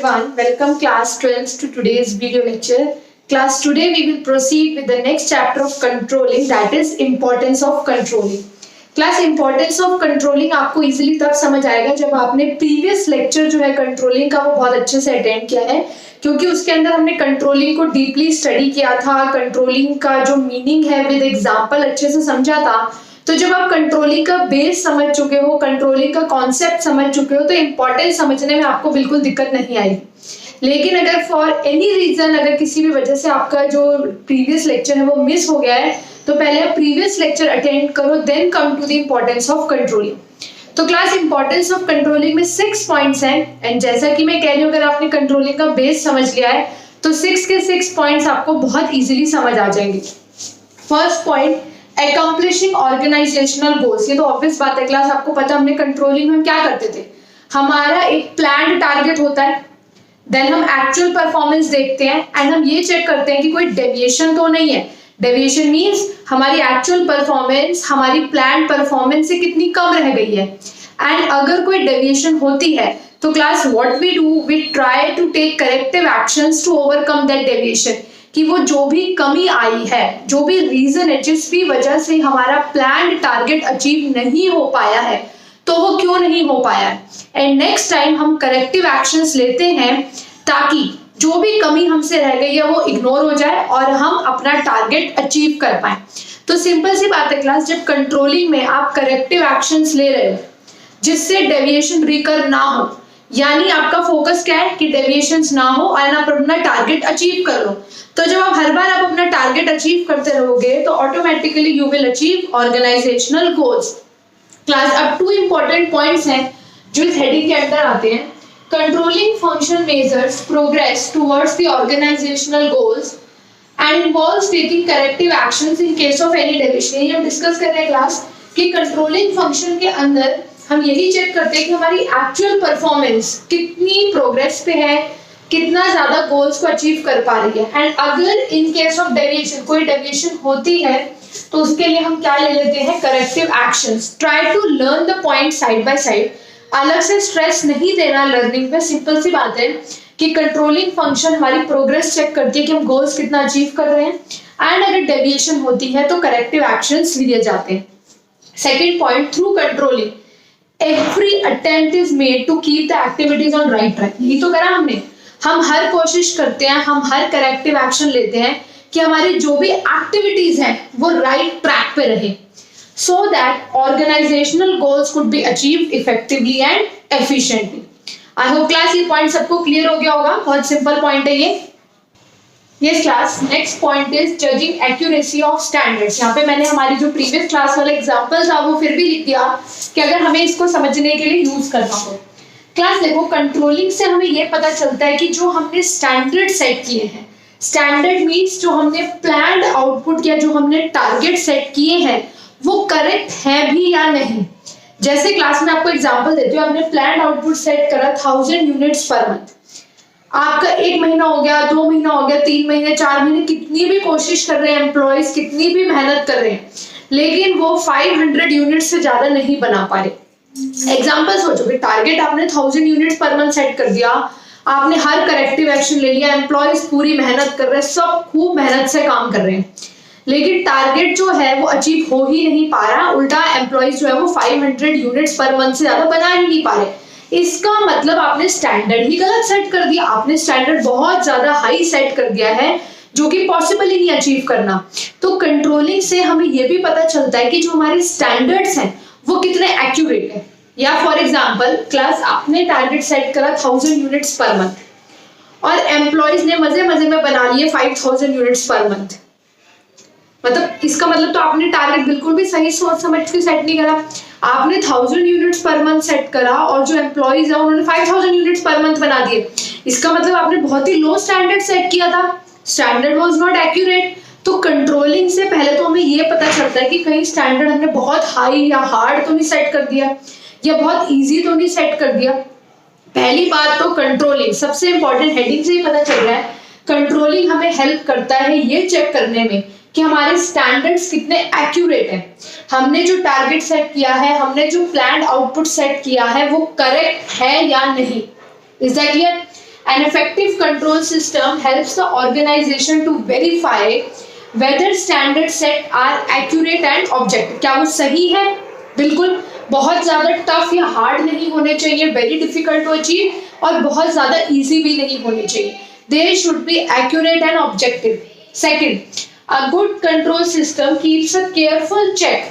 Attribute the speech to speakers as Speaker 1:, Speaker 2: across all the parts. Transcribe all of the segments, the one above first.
Speaker 1: everyone, welcome class 12th to today's video lecture. Class, today we will proceed with the next chapter of controlling, that is importance of controlling. Class, importance of controlling आपको easily तब समझ आएगा जब आपने previous lecture जो है controlling का वो बहुत अच्छे से attend किया है, क्योंकि उसके अंदर हमने controlling को deeply study किया था, controlling का जो meaning है with example अच्छे से समझा था. तो जब आप कंट्रोलिंग का बेस समझ चुके हो, कंट्रोलिंग का कॉन्सेप्ट समझ चुके हो, तो इंपॉर्टेंस समझने में आपको बिल्कुल दिक्कत नहीं आएगी. लेकिन अगर फॉर एनी रीजन, अगर किसी भी वजह से आपका जो प्रीवियस लेक्चर है वो मिस हो गया है, तो पहले आप प्रीवियस लेक्चर अटेंड करो, then come to the importance of controlling. तो क्लास, इंपॉर्टेंस ऑफ कंट्रोलिंग में 6 पॉइंट्स हैं, एंड जैसा कि मैं कह रही हूँ, अगर आपने कंट्रोलिंग का बेस समझ लिया है तो 6 के 6 पॉइंट्स आपको बहुत इजीली समझ आ जाएंगे. First point, Accomplishing organizational goals. ये तो ऑब्वियस बात है क्लास, आपको पता हमने कंट्रोलिंग में क्या करते थे, हमारा एक प्लान्ड टारगेट होता है, देन हम एक्चुअल परफॉर्मेंस देखते हैं एंड हम ये चेक करते हैं कि कोई डेविएशन तो नहीं है. डेविएशन मींस हमारी एक्चुअल परफॉर्मेंस हमारी प्लान्ड परफॉर्मेंस से कितनी कम रह गई है, एंड अगर कोई डेविएशन होती है तो class what we do, we try to take corrective actions to overcome that deviation. कि वो जो भी कमी आई है, जो भी रीजन है, जिस भी वजह से हमारा प्लान्ड टारगेट अचीव नहीं हो पाया है, तो वो क्यों नहीं हो पाया है, एंड नेक्स्ट टाइम हम करेक्टिव एक्शंस लेते हैं ताकि जो भी कमी हमसे रह गई है वो इग्नोर हो जाए और हम अपना टारगेट अचीव कर पाए. तो सिंपल सी बात है क्लास, जब कंट्रोलिंग में आप करेक्टिव एक्शंस ले रहे हो जिससे डेविएशन रिकर ना हो, यानी आपका फोकस क्या है कि डेविएशंस ना हो और आप अपना टारगेट अचीव कर लो. तो जब आप हर बार अपना टारगेट अचीव करते रहोगे तो automatically you will achieve organisational goals. Class, अब 2 इंपॉर्टेंट पॉइंट्स हैं जो इस हेडिंग के अंदर आते हैं. Controlling function measures progress towards the organisational goals and involves taking corrective actions in case of any deviation. ये हम डिस्कस कर रहे हैं क्लास कि कंट्रोलिंग फंक्शन के अंदर हम यही चेक करते हैं कि हमारी एक्चुअल परफॉर्मेंस कितनी प्रोग्रेस पे है, कितना ज्यादा गोल्स को अचीव कर पा रही है, एंड अगर इन केस ऑफ डेविएशन कोई डेविएशन होती है तो उसके लिए हम क्या ले लेते हैं, corrective actions. Try to learn the point side by side. अलग से स्ट्रेस नहीं देना लर्निंग पे. सिंपल सी बात है कि कंट्रोलिंग फंक्शन हमारी प्रोग्रेस चेक करती है कि हम गोल्स कितना अचीव कर रहे हैं, एंड अगर डेविएशन होती है तो करेक्टिव एक्शंस लिए जाते हैं. Second point, through controlling every attempt is made to keep the activities on right track. यही तो करा हमने, हम हर कोशिश करते हैं, हम हर करेक्टिव एक्शन लेते हैं कि हमारी जो भी एक्टिविटीज हैं वो राइट ट्रैक पे रहे, so that organisational goals could be achieved effectively and efficiently. I hope class ये पॉइंट सबको क्लियर हो गया होगा, बहुत सिंपल पॉइंट है ये. Yes class, next point is judging accuracy of standards. यहाँ पे मैंने हमारी जो प्रीवियस क्लास वाला एग्जाम्पल था वो फिर भी लिख दिया कि अगर हमें इसको समझने के लिए यूज करना हो. क्लास देखो, कंट्रोलिंग से हमें ये पता चलता है कि जो हमने स्टैंडर्ड सेट किए हैं, स्टैंडर्ड मीन्स जो हमने प्लान्ड आउटपुट या जो हमने टारगेट सेट किए हैं वो करेक्ट है भी या नहीं. जैसे क्लास में आपको एग्जाम्पल देती हूँ, आपने प्लान्ड आउटपुट सेट करा 1000 यूनिट्स पर मंथ. आपका 1 महीना हो गया, 2 महीना हो गया, 3 महीने, 4 महीने, कितनी भी कोशिश कर रहे हैं एम्प्लॉयज, कितनी भी मेहनत कर रहे हैं, लेकिन वो 500 यूनिट से ज्यादा नहीं बना पा रहे. एग्जाम्पल सोचो कि टारगेट आपने 1000 यूनिट्स पर मंथ सेट कर दिया, आपने हर करेक्टिव एक्शन ले लिया, एम्प्लॉयज पूरी मेहनत कर रहे हैं, सब खूब मेहनत से काम कर रहे हैं, लेकिन टारगेट जो है वो अचीव हो ही नहीं पा रहा. उल्टा एम्प्लॉयज जो है वो 500 यूनिट्स पर मंथ से ज्यादा बना ही नहीं पा रहे. इसका मतलब आपने स्टैंडर्ड ही गलत सेट कर दिया, आपने स्टैंडर्ड बहुत ज्यादा हाई सेट कर दिया है जो कि पॉसिबल ही नहीं अचीव करना. तो कंट्रोलिंग से हमें यह भी पता चलता है कि जो हमारे स्टैंडर्ड्स हैं वो कितने एक्यूरेट है. या फॉर एग्जांपल क्लास, आपने टारगेट सेट करा 1000 यूनिट्स पर मंथ और एम्प्लॉयज ने मजे मजे में बना लिए 5000 यूनिट्स पर मंथ. मतलब इसका मतलब तो आपने टारगेट बिल्कुल भी सही सोच समझ के सेट नहीं करा. आपने 1000 यूनिट्स पर मंथ सेट करा और जो एम्प्लॉयज है उन्होंने 5000 यूनिट्स पर मंथ बना दिए. इसका मतलब आपने बहुत ही लो स्टैंडर्ड सेट किया था, स्टैंडर्ड वाज नॉट एक्यूरेट. तो कंट्रोलिंग से पहले तो हमें ये पता चलता है कि कहीं स्टैंडर्ड हमने बहुत हाई या हार्ड तो नहीं सेट कर दिया, या बहुत इजी तो नहीं सेट कर दिया. पहली बात तो कंट्रोलिंग सबसे इंपॉर्टेंट, हेडिंग से ही पता चल रहा है, कंट्रोलिंग हमें हेल्प करता है ये चेक करने में कि हमारे स्टैंडर्ड्स कितने एक्यूरेट हैं, हमने जो टारगेट सेट किया है, हमने जो प्लान्ड आउटपुट सेट किया है वो करेक्ट है या नहीं. Is that clear? An effective control system helps the organization to verify whether standards set are accurate and objective. क्या वो सही है? बिल्कुल, बहुत ज़्यादा टफ या हार्ड नहीं होने चाहिए, वेरी डिफिकल्ट टू अचीव, और बहुत ज़्यादा इजी भी नहीं होने चाहिए. They should be accurate and objective. Second, a good control system keeps a careful check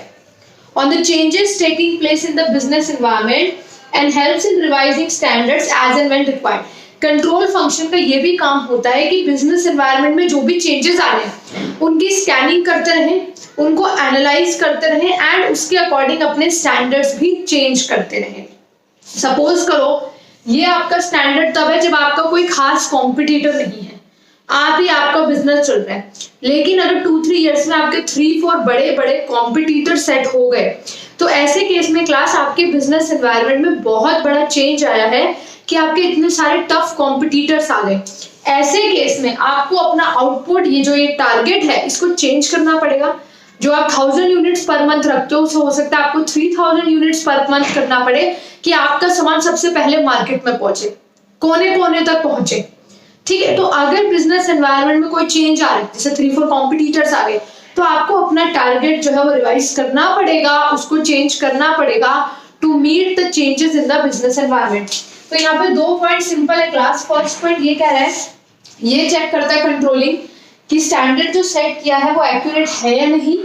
Speaker 1: on the changes taking place in the business environment and helps in revising standards as and when required. Control function का ये भी काम होता है कि business environment में जो भी चेंजेस आ रहे हैं उनकी स्कैनिंग करते रहें, उनको एनालाइज करते रहें एंड उसके अकॉर्डिंग अपने स्टैंडर्ड्स भी चेंज करते रहें. सपोज करो ये आपका स्टैंडर्ड तब है जब आपका कोई खास कॉम्पिटिटर नहीं है, आप ही आपका बिजनेस चल रहा है, लेकिन अगर 2-3 ईयर्स में आपके 3-4 बड़े बड़े कॉम्पिटिटर सेट हो गए तो ऐसे केस में क्लास आपके बिजनेस एनवायरनमेंट में बहुत बड़ा चेंज आया है कि आपके इतने सारे टफ कॉम्पिटिटर्स आ गए. ऐसे केस में आपको अपना आउटपुट, ये जो ये टारगेट है, इसको चेंज करना पड़ेगा. जो आप 1000 यूनिट्स पर मंथ रखते हो उसे हो सकता है आपको 3000 यूनिट्स पर मंथ करना पड़े कि आपका सामान सबसे पहले मार्केट में पहुंचे, कोने कोने तक पहुंचे. ठीक है, तो अगर बिजनेस एनवायरनमेंट में कोई चेंज आ रहा है, जैसे 3-4 कॉम्पिटिटर्स आ गए, तो आपको अपना टारगेट जो है वो रिवाइज करना पड़ेगा, उसको चेंज करना पड़ेगा to meet the changes in the business environment. तो यहाँ पे 2 पॉइंट सिंपल है क्लास. फर्स्ट पॉइंट ये कह रहा है, ये चेक करता है कंट्रोलिंग कि स्टैंडर्ड जो सेट किया है वो एक्यूरेट है या नहीं.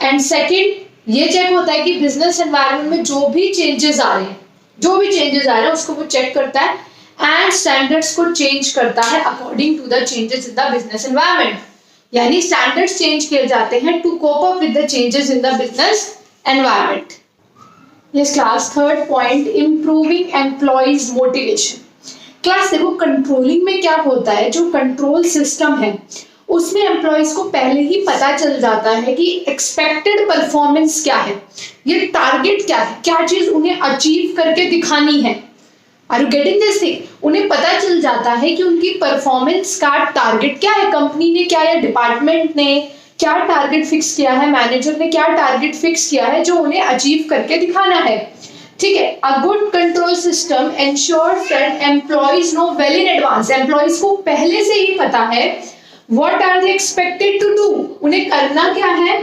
Speaker 1: एंड सेकंड ये चेक होता है कि बिजनेस एनवायरनमेंट में जो भी चेंजेस आ रहे हैं उसको वो चेक करता है एंड स्टैंडर्ड्स को चेंज करता है according to the changes in the business environment. यानी स्टैंडर्ड्स चेंज किए जाते हैं to cope up with the changes in the business environment. Yes class, third point, improving employees motivation. Class देखो controlling में क्या होता है, जो कंट्रोल सिस्टम है उसमें एम्प्लॉइज को पहले ही पता चल जाता है कि एक्सपेक्टेड परफॉर्मेंस क्या है, ये टारगेट क्या है, क्या चीज उन्हें अचीव करके दिखानी है. Are you getting this thing? उन्हें पता चल जाता है कि उनकी परफॉर्मेंस का टारगेट क्या है, कंपनी ने क्या, या डिपार्टमेंट ने क्या टारगेट फिक्स किया है, मैनेजर ने क्या टारगेट फिक्स किया है जो उन्हें अचीव करके दिखाना है. ठीक है, a good control system ensures that employees know well in advance. Employees को पहले से ही पता है what are they expected to do, उन्हें करना क्या है,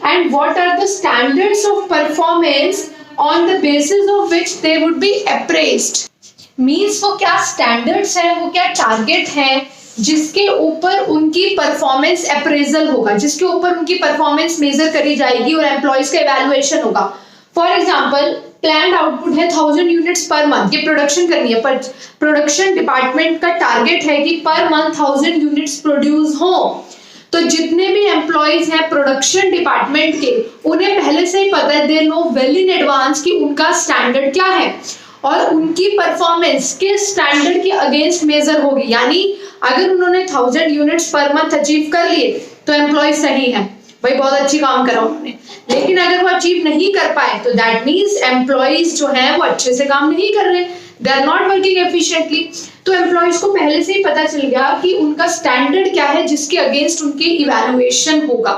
Speaker 1: and what are the standards of performance on the basis of which they would be appraised. Means वो क्या स्टैंडर्ड्स हैं, वो क्या टारगेट है जिसके ऊपर उनकी परफॉर्मेंस अप्रेजल होगा, जिसके ऊपर उनकी परफॉर्मेंस मेजर करी जाएगी और एम्प्लॉइज का इवैल्यूएशन होगा. फॉर एग्जांपल प्लान्ड आउटपुट है 1000 यूनिट्स पर मंथ, ये प्रोडक्शन करनी है, पर प्रोडक्शन डिपार्टमेंट का टारगेट है कि पर मंथ 1000 यूनिट्स प्रोड्यूस हो. तो जितने भी एम्प्लॉइज हैं प्रोडक्शन डिपार्टमेंट के, उन्हें पहले से ही पता है, दे नो वेल इन एडवांस कि उनका स्टैंडर्ड क्या है और उनकी परफॉर्मेंस किस स्टैंडर्ड के अगेंस्ट मेजर होगी. यानी अगर उन्होंने 1000 यूनिट्स पर मंथ अचीव कर लिए तो एम्प्लॉय सही है, भाई बहुत अच्छी काम करा उन्होंने. लेकिन अगर वो अचीव नहीं कर पाए तो दैट मीन्स एम्प्लॉइज जो हैं वो अच्छे से काम नहीं कर रहे, they are not working efficiently. तो एम्प्लॉइज को पहले से ही पता चल गया कि उनका स्टैंडर्ड क्या है जिसके अगेंस्ट उनकी इवैल्यूएशन होगा.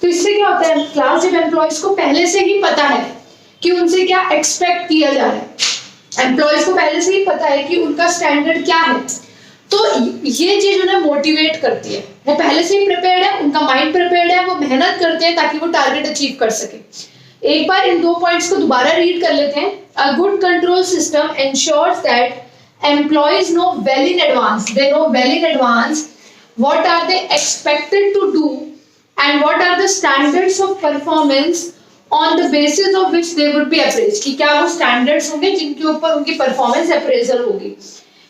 Speaker 1: तो इससे क्या होता है क्लास, जब एम्प्लॉइज को पहले से ही पता है कि उनसे क्या एक्सपेक्ट किया जा रहा है, एम्प्लॉइज को पहले से ही पता है कि उनका स्टैंडर्ड क्या है, तो ये चीज उन्हें मोटिवेट करती है. वो पहले से ही प्रिपेयर्ड है, उनका माइंड प्रिपेयर्ड है, वो मेहनत करते हैं ताकि वो टारगेट अचीव कर सके. एक बार इन 2 पॉइंट्स को दोबारा रीड कर लेते हैं. A good control system ensures that employees know well in advance, they know well in advance what are they expected to do and what are the standards of performance on the basis of which they would be appraised, कि क्या वो standards होंगे जिनके ऊपर उनकी performance appraisal होगी.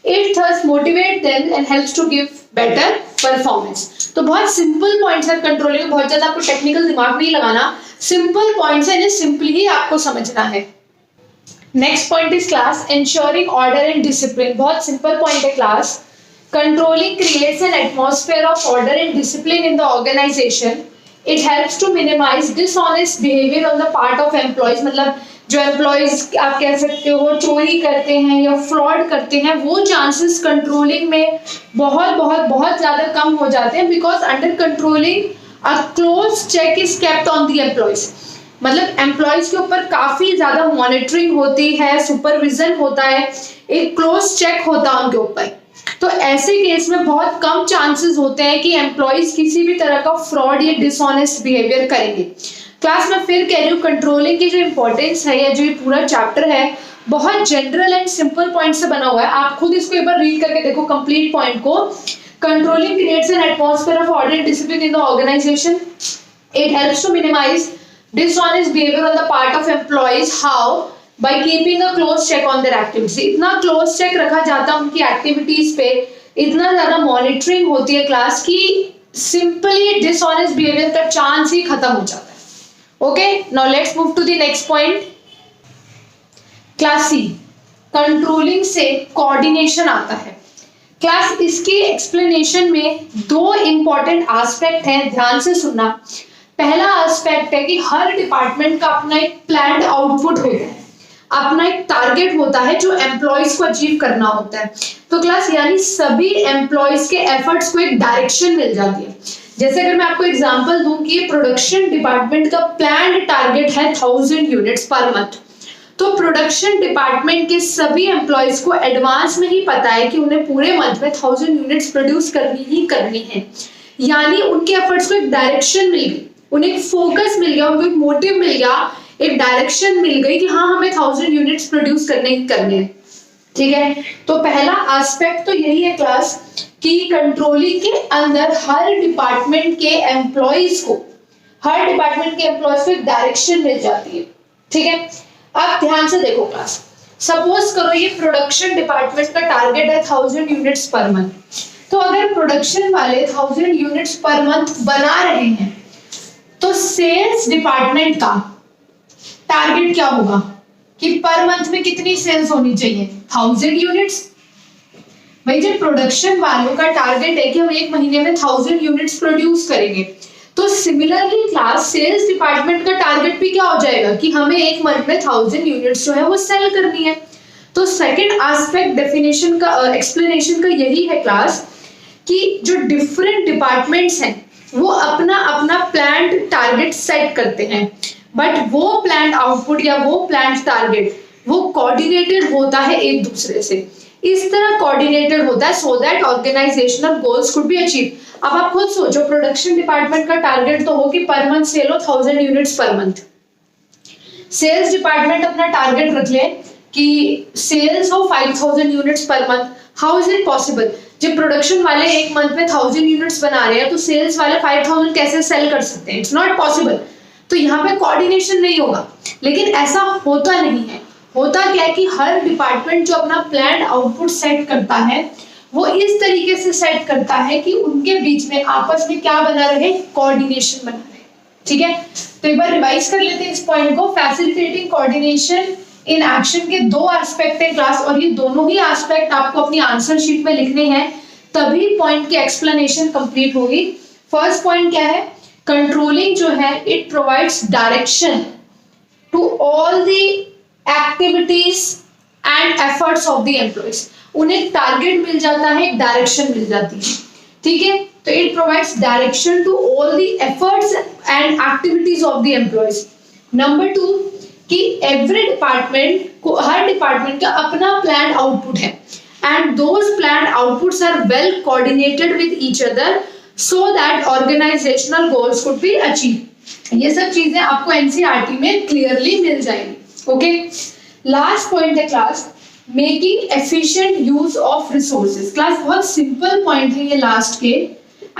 Speaker 1: It thus motivate them and helps to give better performance. तो बहुत सिंपल पॉइंट्स है कंट्रोलिंग, बहुत ज्यादा आपको टेक्निकल दिमाग नहीं लगाना, सिंपल पॉइंट्स है, इन्हें सिंपली ही आपको समझना है. Next point is class ensuring order and discipline. बहुत सिंपल पॉइंट है class. Controlling creates an atmosphere of order and discipline in the organization. It helps to minimize dishonest behavior on the part of employees. मतलब जो employees आप कह सकते हो चोरी करते हैं या फ्रॉड करते हैं, वो चांसेस कंट्रोलिंग में बहुत बहुत बहुत ज्यादा कम हो जाते हैं, because under controlling a close check is kept on the employees. मतलब एम्प्लॉइज के ऊपर काफी ज्यादा मॉनिटरिंग होती है, सुपरविजन होता है, एक क्लोज चेक होता है उनके ऊपर. तो ऐसे केस में बहुत कम चांसेस होते हैं कि एम्प्लॉइज किसी भी तरह का फ्रॉड या डिसऑनेस्ट बिहेवियर करेंगे। क्लास में फिर कह रही हूँ, कंट्रोलिंग की जो इंपॉर्टेंस है या जो ये पूरा चैप्टर है बहुत जनरल एंड सिंपल पॉइंट से बना हुआ है। आप खुद इसको एक बार रीड करके देखो कंप्लीट पॉइंट को। Controlling creates an atmosphere of order and discipline in the organisation. It helps to minimise dishonest behavior on the part of employees. How? By keeping a close check on their activities. इतना close check रखा जाता है उनकी activities पे, इतना ज्यादा monitoring होती है क्लास की, simply dishonest behavior का chance ही खत्म हो जाता है। Okay, now let's move to the next point. Class C, controlling से कोऑर्डिनेशन आता है। क्लास इसकी एक्सप्लेनेशन में दो इंपॉर्टेंट एस्पेक्ट हैं, ध्यान से सुनना। पहला एस्पेक्ट है कि हर डिपार्टमेंट का अपना एक प्लान्ड आउटपुट होता है, अपना एक टारगेट होता है जो एम्प्लॉयज को अचीव करना होता है। तो क्लास यानी सभी एम्प्लॉयज के एफर्ट्स को एक डायरेक्शन मिल जाती है। जैसे अगर मैं आपको एग्जांपल दूं कि प्रोडक्शन डिपार्टमेंट का प्लान्ड टारगेट है 1000 यूनिट्स पर मंथ, तो प्रोडक्शन डिपार्टमेंट के सभी एम्प्लॉयज को एडवांस में ही पता है कि उन्हें पूरे मंथ में 1000 यूनिट्स प्रोड्यूस करनी ही करनी है। यानी उनके एफर्ट्स को एक डायरेक्शन मिल गई, उन्हें एक फोकस मिल गया, उनको एक मोटिव मिल गया, एक डायरेक्शन मिल गई कि हाँ हमें 1000 यूनिट्स प्रोड्यूस करने हैं। ठीक है, तो पहला एस्पेक्ट तो यही है क्लास कि कंट्रोलिंग के अंदर हर डिपार्टमेंट के एम्प्लॉयज को एक डायरेक्शन मिल जाती है। ठीक है, अब ध्यान से देखो क्लास, सपोज करो ये प्रोडक्शन डिपार्टमेंट का टारगेट है 1000 यूनिट्स पर मंथ। तो अगर प्रोडक्शन वाले 1000 यूनिट्स पर मंथ बना रहे हैं तो सेल्स डिपार्टमेंट का टारगेट क्या होगा कि पर मंथ में कितनी सेल्स होनी चाहिए, 1000 यूनिट्स। भाई जब प्रोडक्शन वालों का टारगेट है कि हम एक महीने में 1000 यूनिट्स प्रोड्यूस करेंगे, तो सिमिलरली क्लास सेल्स डिपार्टमेंट का टारगेट भी क्या हो जाएगा कि हमें एक मंथ में 1000 यूनिट्स जो है वो सेल करनी है। तो सेकंड एस्पेक्ट डेफिनेशन का एक्सप्लेनेशन का यही है क्लास कि जो डिफरेंट डिपार्टमेंट्स हैं वो अपना अपना प्लान्ड टारगेट सेट करते हैं, बट वो प्लान्ड आउटपुट या वो प्लान्ड टारगेट वो कोऑर्डिनेटेड होता है एक दूसरे से। इस तरह कोऑर्डिनेटेड होता है so that organisational goals could be achieve. अब आप खुद सोचो, प्रोडक्शन डिपार्टमेंट का टारगेट तो हो कि पर मंथ सेल हो 1000 units per month. Sales department अपना टारगेट रख ले कि सेल्स हो 5000 units per month. How is it possible? जब प्रोडक्शन वाले एक मंथ में 1000 यूनिट्स बना रहे हैं तो सेल्स वाले 5000 कैसे सेल कर सकते हैं? It's not possible. तो यहाँ पे कोऑर्डिनेशन नहीं होगा, लेकिन ऐसा होता नहीं है। होता क्या है कि हर डिपार्टमेंट जो अपना प्लान्ड आउटपुट सेट करता है वो इस तरीके से सेट करता है कि उनके बीच में आपस में क्या बना रहे, कोऑर्डिनेशन बना रहे। ठीक है, तो एक बार रिवाइज कर लेते हैं इस पॉइंट को। फैसिलिटेटिंग कोऑर्डिनेशन इन एक्शन के दो एस्पेक्ट है क्लास, और ये दोनों ही एस्पेक्ट आपको अपनी आंसर शीट में लिखने हैं, तभी पॉइंट की एक्सप्लेनेशन कंप्लीट होगी। फर्स्ट पॉइंट क्या है? कंट्रोलिंग जो है it provides direction to all the activities and efforts of the employees. उन्हें टारगेट मिल जाता है, एक डायरेक्शन मिल जाती है। ठीक है, तो it provides direction to all the efforts and activities of the employees. Number 2 कि एवरी डिपार्टमेंट को, हर डिपार्टमेंट का अपना प्लान्ड आउटपुट है and those planned outputs are well coordinated with each other so that organisational goals could be achieve. ये सब चीजें आपको एनसीईआरटी में क्लियरली मिल जाएंगी। ओके, लास्ट पॉइंट है class, making efficient use of resources. Class बहुत सिंपल पॉइंट है ये लास्ट के,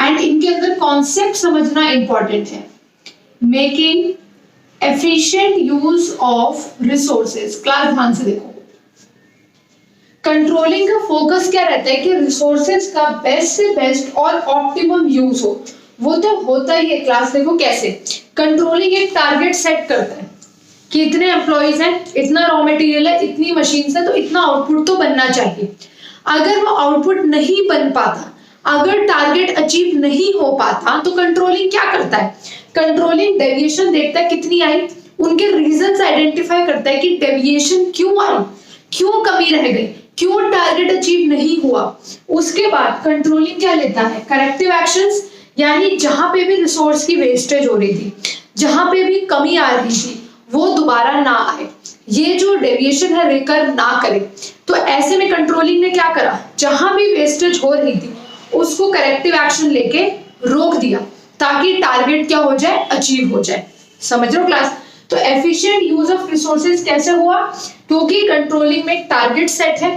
Speaker 1: एंड इनके अंदर कॉन्सेप्ट समझना इंपॉर्टेंट है। Making efficient use of resources. Class ध्यान से देखो, कंट्रोलिंग का फोकस क्या रहता है कि रिसोर्सेज का बेस्ट से बेस्ट और ऑप्टिमम यूज हो। वो तो होता ही है क्लास। देखो कैसे, कंट्रोलिंग एक टारगेट सेट करता है कि इतने एम्प्लॉइज हैं, इतना रॉ मटेरियल है, इतनी मशीन्स है, तो इतना आउटपुट तो बनना चाहिए। अगर वो आउटपुट नहीं बन पाता, अगर टारगेट अचीव नहीं हो पाता, तो कंट्रोलिंग क्या करता है? कंट्रोलिंग डेविएशन देखता है कितनी आई, उनके रीजंस आइडेंटिफाई करता है कि डेविएशन क्यों आई, क्यों कमी रह गई, क्यों टारगेट अचीव नहीं हुआ। उसके बाद कंट्रोलिंग क्या लेता है? करेक्टिव एक्शंस, यानी जहां पे भी रिसोर्स की वेस्टेज हो रही थी, जहां पे भी कमी आ रही थी, वो दोबारा ना आए। ये जो डेविएशन है रिकर ना करे। तो ऐसे में कंट्रोलिंग ने क्या करा, जहां भी वेस्टेज हो रही थी उसको करेक्टिव एक्शन लेके रोक दिया ताकि टारगेट क्या हो जाए, अचीव हो जाए। समझ रहे हो क्लास? तो एफिशिएंट यूज ऑफ रिसोर्सेज कैसे हुआ, क्योंकि कंट्रोलिंग में टारगेट सेट है,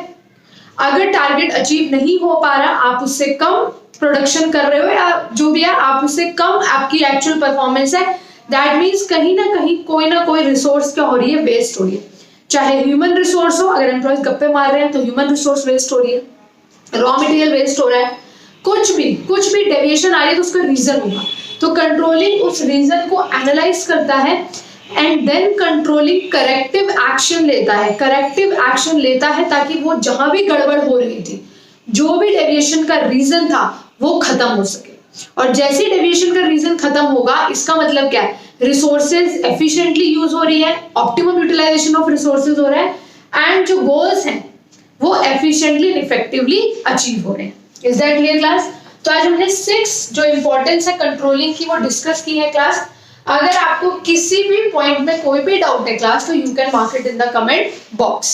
Speaker 1: अगर टारगेट अचीव नहीं हो पा रहा, आप उससे कम प्रोडक्शन कर रहे हो या जो भी है आप उससे कम आपकी एक्चुअल परफॉर्मेंस है, दैट मीन्स कहीं ना कोई रिसोर्स क्या हो रही है, वेस्ट हो रही है। चाहे ह्यूमन रिसोर्स हो, अगर एम्प्लॉयज गप्पे मार रहे हैं तो ह्यूमन रिसोर्स वेस्ट हो रही है, रॉ मटेरियल वेस्ट हो रहा है, कुछ भी डेविएशन आ रही है तो उसका रीजन होगा। तो कंट्रोलिंग उस रीजन को एनालाइज करता है and then controlling corrective action लेता है ताकि वो जहां भी गड़बड़ हो रही थी, जो भी डेविएशन का रीजन था वो खत्म हो सके। और जैसे डेविएशन का रीजन खत्म होगा, इसका मतलब क्या है, रिसोर्सेज एफिशिएंटली यूज हो रही है, ऑप्टिमम यूटिलाइजेशन ऑफ रिसोर्सेज हो रहा है एंड जो गोल्स हैं वो एफिशिएंटली एंड इफेक्टिवली अचीव हो रहे हैं। Is that clear class? तो आज हमने 6 जो इंपॉर्टेंस है कंट्रोलिंग की वो डिस्कस की है क्लास। अगर आपको किसी भी पॉइंट में कोई भी डाउट है क्लास, तो you can mark it in the comment box.